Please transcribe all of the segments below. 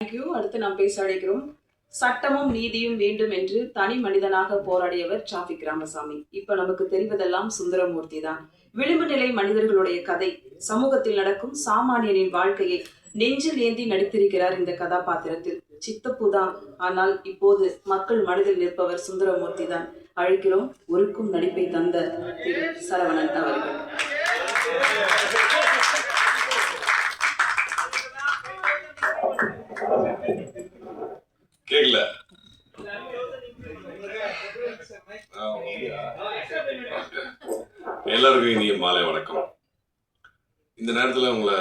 அடுத்து நாம் பேச அழைக்கிறோம். சட்டமும் நீதியும் வேண்டும் என்று தனி மனிதனாக போராடியவர் டிராபிக் ராமசாமி. இப்ப நமக்கு தெரிவதெல்லாம் சுந்தரமூர்த்தி தான். விளிம்பு நிலை மனிதர்களுடைய கதை, சமூகத்தில் நடக்கும் சாமானியனின் வாழ்க்கையை நெஞ்சில் ஏந்தி நடித்திருக்கிறார் இந்த கதாபாத்திரத்தில். சித்தப்பு தான், ஆனால் இப்போது மக்கள் மனதில் நிற்பவர் சுந்தரமூர்த்தி தான். அழைக்கிறோம் ஒருக்கும் நடிப்பை தந்த திரு சரவணன் அவர்கள். கேக்கல. எல்லாருக்கும் இனிய மாலை வணக்கம். இந்த நேரத்தில் உங்களை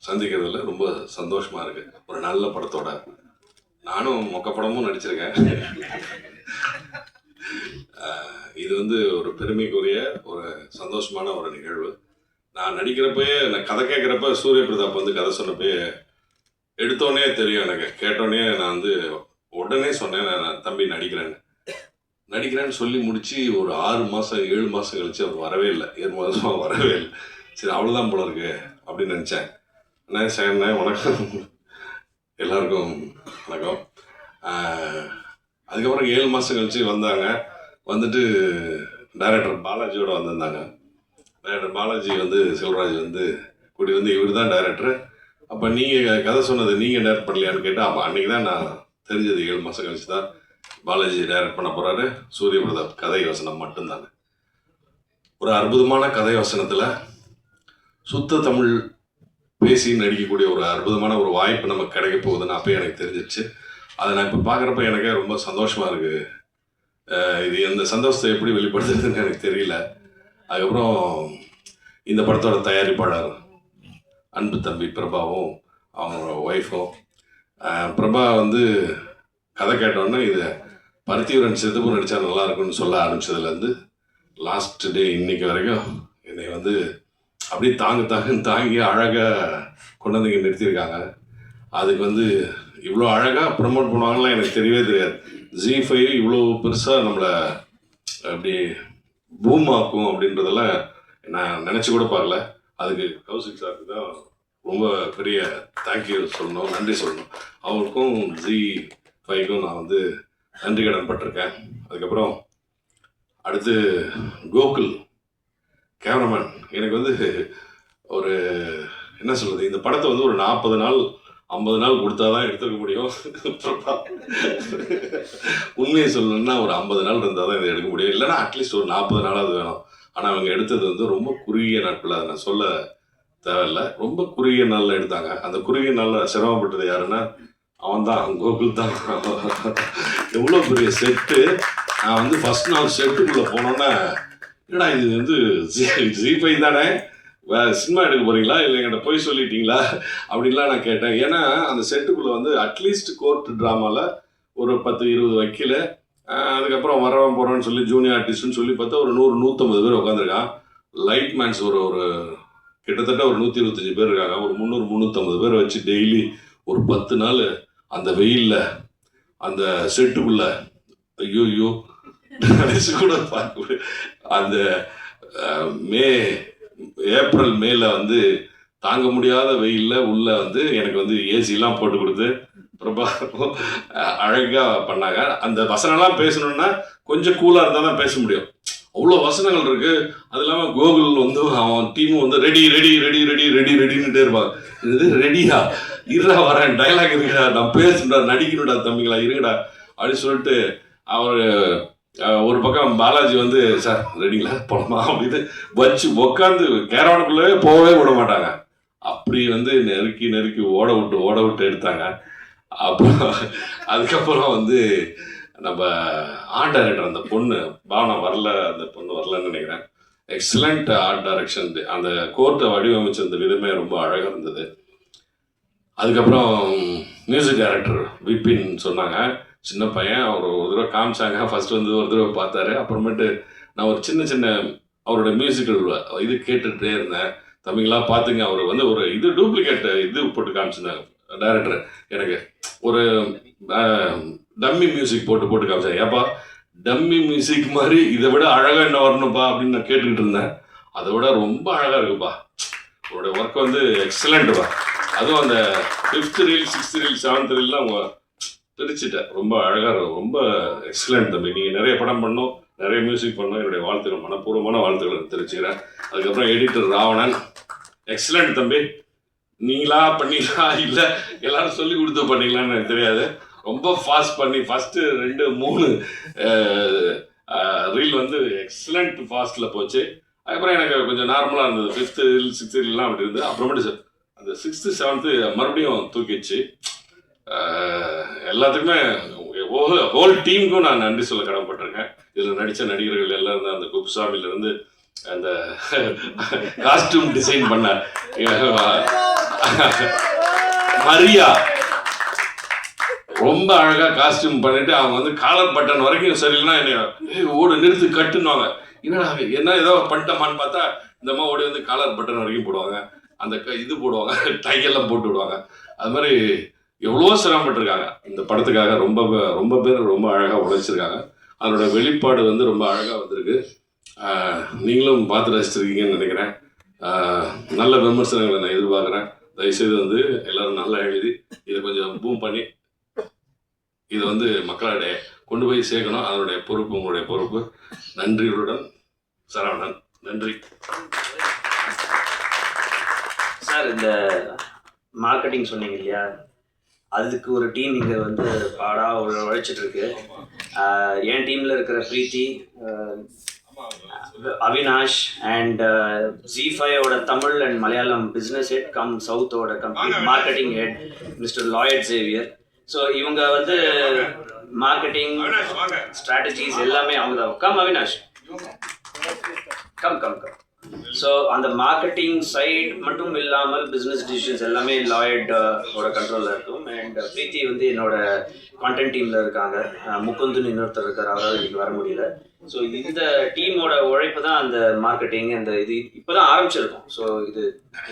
சந்திக்கிறதுல ரொம்ப சந்தோஷமா இருக்கு. ஒரு நல்ல படத்தோட நானும் மொக்க படமும் நடிச்சிருக்கேன். இது ஒரு பெருமைக்குரிய ஒரு சந்தோஷமான ஒரு நிகழ்வு. நான் நடிக்கிறப்பயே, நான் கதை கேட்குறப்ப சூரிய பிரதாப் கதை சொன்னப்பே எடுத்தோடனே தெரியும் எனக்கு. கேட்டோடனே நான் உடனே சொன்னேன், நான் தம்பி நடிக்கிறேன்னு சொல்லி முடிச்சு ஒரு 6 மாதம் 7 மாதம் கழிச்சு அவர் வரவே இல்லை. 7 மாதமாக வரவே இல்லை. சரி, அவ்வளோதான் போல இருக்கு அப்படின்னு நினச்சேன். அண்ணா சேண்ணே வணக்கம், எல்லாருக்கும் வணக்கம். அதுக்கப்புறம் 7 மாதம் கழிச்சு வந்தாங்க. வந்துட்டு டைரக்டர் பாலாஜியோட வந்திருந்தாங்க. டைரக்டர் பாலாஜி செல்வராஜ் கூடி இவர் தான் டைரக்டர். அப்போ நீங்கள் கதை சொன்னது நீங்கள் டைரக்ட் பண்ணலையான்னு கேட்டால், அப்போ அன்றைக்கி தான் நான் தெரிஞ்சது. 7 மாதம் கழிச்சு தான் பாலாஜி டைரக்ட் பண்ண போகிறாரு. சூரிய பிரதாப் கதை வசனம் மட்டும்தாங்க. ஒரு அற்புதமான கதை வசனத்தில் சுத்த தமிழ் பேசி நடிக்கக்கூடிய ஒரு அற்புதமான ஒரு வாய்ப்பு நமக்கு கிடைக்க போகுதுன்னு அப்போ எனக்கு தெரிஞ்சிருச்சு. அதை நான் இப்போ பார்க்குறப்ப எனக்கே ரொம்ப சந்தோஷமாக இருக்குது. இது இந்த சந்தோஷத்தை எப்படி வெளிப்படுத்துறதுன்னு எனக்கு தெரியல. அதுக்கப்புறம் இந்த படத்தோட தயாரிப்பாளர் அன்பு தம்பி பிரபாவும் அவங்களோட ஒய்ஃபும். பிரபா கதை கேட்டோன்னே இது பருத்தியூரன் சித்தப்பு நடித்தா நல்லா இருக்குன்னு சொல்ல ஆரம்பித்ததுலேருந்து லாஸ்ட் டே இன்னைக்கு வரைக்கும் என்னை அப்படியே தாங்கி அழகாக கொண்டு வந்து இங்கே நிறுத்தியிருக்காங்க. அதுக்கு இவ்வளோ அழகாக ப்ரமோட் பண்ணுவாங்கலாம் எனக்கு தெரியவே தெரியாது. ஜி5 இவ்வளோ பெருசாக நம்மளை அப்படி பூம் ஆக்கும் அப்படின்றதெல்லாம் நான் நினச்சி கூட பார்க்கல. அதுக்கு கௌசிக் சாருக்கு தான் ரொம்ப பெரிய தேங்க்யூ சொல்லணும், நன்றி சொல்லணும். அவருக்கும் ஜி5க்கும் நான் நன்றி கடன் பட்டிருக்கேன். அதுக்கப்புறம் அடுத்து கோகுல் கேமராமேன். எனக்கு ஒரு என்ன சொல்கிறது, இந்த படத்தை ஒரு 40 நாள் 50 நாள் கொடுத்தா தான் எடுத்துக்க முடியும். உண்மையை சொல்லணும்னா ஒரு 50 நாள் இருந்தால் தான் இதை எடுக்க முடியும். இல்லைன்னா அட்லீஸ்ட் ஒரு 40 நாளாவது வேணும். ஆனால் அவங்க எடுத்தது ரொம்ப குறுகிய நாட்கள். அதை நான் சொல்ல தேவையில்லை. ரொம்ப குறுகிய நாளில் எடுத்தாங்க. அந்த குறுகிய நாளில் சிரமப்பட்டது யாருன்னா அவன் தான், கோகுல் தான். எவ்வளோ பெரிய செட்டு. நான் ஃபஸ்ட் நாள் செட்டுக்குள்ளே போனோன்னே, என்னடா இது ஜி5 தானே, சினிமா எடுக்க போகிறீங்களா இல்லை என்கிட்ட போய் சொல்லிட்டீங்களா அப்படின்லாம் நான் கேட்டேன். ஏன்னா அந்த செட்டுக்குள்ளே அட்லீஸ்ட் கோர்ட் ட்ராமாவில் ஒரு 10-20 வக்கீல், அதுக்கப்புறம் வரவன் போகிறோன்னு சொல்லி ஜூனியர் ஆர்டிஸ்ட்னு சொல்லி பார்த்தா ஒரு 100-150 பேர் உட்காந்துருக்கான். லைட் மேன்ஸ் ஒரு கிட்டத்தட்ட ஒரு 125 பேர் இருக்காங்க. ஒரு 300-350 பேரை வச்சு டெய்லி ஒரு 10 நாள் அந்த வெயிலில் அந்த செட்டுக்குள்ளே ஐயோ நினைச்சு கூட பார்க்க, அந்த ஏப்ரல் மேல தாங்க முடியாத வெயிலில் உள்ள எனக்கு ஏசிலாம் போட்டு கொடுத்து பிரபா அழகாக பண்ணாங்க. அந்த வசனம்லாம் பேசணுன்னா கொஞ்சம் கூலாக இருந்தால் தான் பேச முடியும். அவ்வளோ வசனங்கள் இருக்குது. அது இல்லாமல் கோகுல் அவன் டீமும் ready ready ready ready ready ரெடின்னுட்டே இருப்பாங்க. இது ரெடியா, இருடா வரேன், டைலாக் இருக்குடா, நான் பேசுடா, நடிக்கணுடா தம்பிங்களா, இருங்கடா அப்படின்னு சொல்லிட்டு அவர் ஒரு பக்கம் பாலாஜி சார் ரெடிங்களா போகலாமா அப்படின்னு வச்சு உட்காந்து கேரவானுக்குள்ளே போகவே விட மாட்டாங்க. அப்படி நெருக்கி ஓட விட்டு எடுத்தாங்க. அப்புறம் அதுக்கப்புறம் நம்ம ஆர்ட் டைரக்டர், அந்த பொண்ணு பாவனா அந்த பொண்ணு வரலன்னு நினைக்கிறேன். Excellent art direction. அந்த கோர்ட்டை வடிவமைச்சிருந்த விதமே ரொம்ப அழகாக இருந்தது. அதுக்கப்புறம் மியூசிக் டைரக்டர் விபின் சொன்னாங்க, சின்ன பையன். அவர் ஒரு தடவை காமிச்சாங்க. ஃபர்ஸ்ட் ஒரு தடவை பார்த்தாரு. அப்புறமேட்டு நான் ஒரு சின்ன அவரோட மியூசிக்கல் இது கேட்டுகிட்டே இருந்தேன். தம்பிங்களா பார்த்துங்க, அவர் ஒரு டூப்ளிகேட் போட்டு காமிச்சிருந்தாங்க டைரக்டர். எனக்கு ஒரு டம்மி மியூசிக் போட்டு காமிச்சாங்க. ஏப்பா டம்மி மியூசிக் மாதிரி இதை விட அழகாக என்ன வரணும்ப்பா அப்படின்னு நான் கேட்டுக்கிட்டு இருந்தேன். அதை விட ரொம்ப அழகாக இருக்குப்பா, உங்களோட ஒர்க் எக்ஸலண்ட்டுப்பா. அதுவும் அந்த 5th reel 6th reel 7th ரீல்லாம் அவங்க பிரிச்சுட்டேன். ரொம்ப அழகாக ரொம்ப எக்ஸலண்ட் தம்பி. நீங்கள் நிறைய படம் பண்ணோம், நிறைய மியூசிக் பண்ணோம். என்னுடைய வாழ்த்துக்கள், மனப்பூர்வமான வாழ்த்துக்களை தெரிவிச்சுக்கிறேன். அதுக்கப்புறம் எடிட்டர் ராவணன், எக்ஸலண்ட் தம்பி. நீங்களா பண்ணீங்களா இல்லை எல்லாரும் சொல்லி கொடுத்து பண்ணீங்களான்னு எனக்கு தெரியாது. ரொம்ப ஃபாஸ்ட் பண்ணி ஃபஸ்ட்டு 2-3 ரீல் வந்து எக்ஸலண்ட் ஃபாஸ்ட்டில் போச்சு. அதுக்கப்புறம் எனக்கு கொஞ்சம் நார்மலாக இருந்தது. 5th ரீல் 6th ரீல்லாம் அப்படி இருந்தது. அப்புறமேட்டு அந்த 6th 7th மறுபடியும் தூக்கிடுச்சு. எல்லாத்துக்குமே ஹோல் டீமுக்கும் நான் நன்றி சொல்ல கடமைப்பட்டிருக்கேன். இதில் நடித்த நடிகர்கள் எல்லாரும் தான். அந்த குப்புசாமியிலேருந்து அந்த காஸ்டியூம் டிசைன் பண்ண மரியா ரொம்ப அழகாக காஸ்டியூம் பண்ணிட்டு அவங்க வந்து காலர் பட்டன் வரைக்கும் சரியில்லைன்னா என்னை ஓடு நிறுத்து கட்டுனுவாங்க. என்னடா என்ன ஏதோ பண்ணிட்டோமான்னு பார்த்தா இந்த மாதிரி ஓடி வந்து காலர் பட்டன் வரைக்கும் போடுவாங்க. அந்த இது போடுவாங்க, டையெல்லாம் போட்டு விடுவாங்க. அது மாதிரி எவ்வளோ சிரமப்பட்டிருக்காங்க இந்த படத்துக்காக. ரொம்ப பேர் ரொம்ப அழகாக உழைச்சிருக்காங்க. அதனோட வெளிப்பாடு வந்து ரொம்ப அழகாக வந்திருக்கு. நீங்களும் பார்த்து ரசிச்சிருக்கீங்கன்னு நினைக்கிறேன். நல்ல விமர்சனங்களை நான் எதிர்பார்க்குறேன். தயவுசெய்து வந்து எல்லோரும் நல்லா எழுதி இதை கொஞ்சம் பூம் பண்ணி இதை வந்து மக்களிடையே கொண்டு போய் சேர்க்கணும். அதனுடைய பொறுப்பு உங்களுடைய பொறுப்பு. நன்றிகளுடன் சரவணன். நன்றி சார். இந்த மார்க்கெட்டிங் சொன்னீங்க இல்லையா, அதுக்கு ஒரு டீம் இங்கே வந்து பாடாக உழைச்சிட்டு இருக்கு. என் டீமில் இருக்கிற பிரீத்தி, அவினாஷ் அண்ட் Z5ஓட Tamil and Malayalam business head cum சவுத்தோட complete marketing head mister Lloyd Xavier. So இவங்க வந்து மார்க்கெட்டிங் ஸ்ட்ராட்டஜிஸ் எல்லாமே அவங்க தான். Come Avinash, come come come. So அந்த மார்க்கெட்டிங் சைட் மட்டும் இல்லாமல் பிஸ்னஸ் டிசிஷன்ஸ் எல்லாமே லாயடோட கண்ட்ரோலில் இருக்கும். அண்ட் பிரீத்தி வந்து என்னோட கான்டென்ட் டீமில் இருக்காங்க. முகுந்துன்னு இன்னொருத்தர் இருக்கார், அவரால் இன்னைக்கு வர முடியல. ஸோ இந்த டீமோட உழைப்பு தான் அந்த மார்க்கெட்டிங். அந்த இது இப்போ தான் ஆரம்பிச்சிருக்கோம். ஸோ இது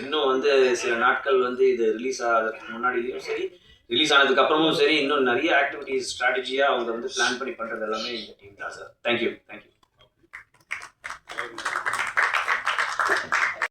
இன்னும் வந்து சில நாட்கள் வந்து இது ரிலீஸ் ஆகிறதுக்கு முன்னாடியும் சரி, ரிலீஸ் ஆனதுக்கு அப்புறமும் சரி, இன்னும் நிறைய ஆக்டிவிட்டிஸ் ஸ்ட்ராட்டஜியாக அவங்க வந்து பிளான் பண்ணி பண்ணுறது எல்லாமே இந்த டீம் தான் சார். தேங்க்யூ.